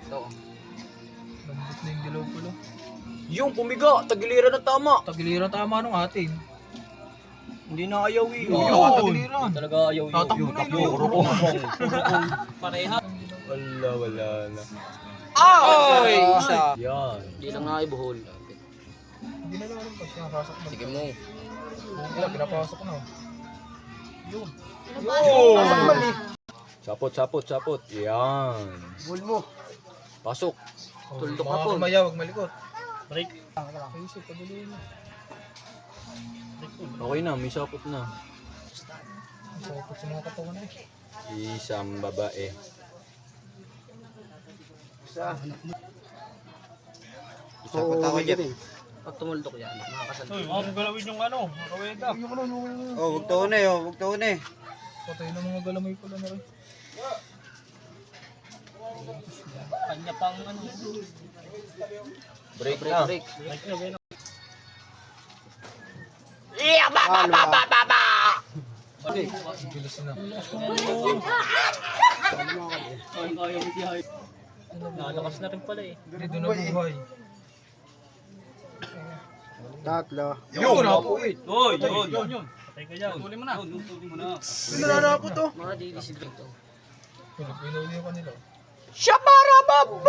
Ito. Lambot na yung dilaw pala. Yung pumiga, tagiliran na tama. Tagiliran tama nung atin. Hindi na ayaw eh. Oo, tagiliran. Talaga ayaw yun. Tatakbo na yun. Rukong. Pareha. Wala na. Ay! Isa. Yan. Hindi lang nga ibuhol. Hindi na lang pa siya nakasakmal. Sige mo. Wala, pinapasok na. Yun. Oh! Nasakmal eh. Sapot. Yan. Buhol mo. Pasok. Tuldok ka po. Mga kamaya, wag malikot. Break. Ayusip, paguloy mo. Okay na, may sapot na. Masakot sa mga katawan eh. Isang babae. Sapot ako dyan. Pag tumuldok yan, makakasal. Huwag galawin yung ano, makaweda. Oh, wag tunay, oh, wag tunay. Patay na mga galamay pala na rin. Kanya pang ano. Break na. Break. Bilis na. Nalakas na rin pala eh. Hindi doon na buhay. Tatlo. Yun! Napuit! Yun. Patay ka dyan. Tuloy mo na. Pinanarapo to. Mga DDC dito. Pinuli ko nila. Shabarababo!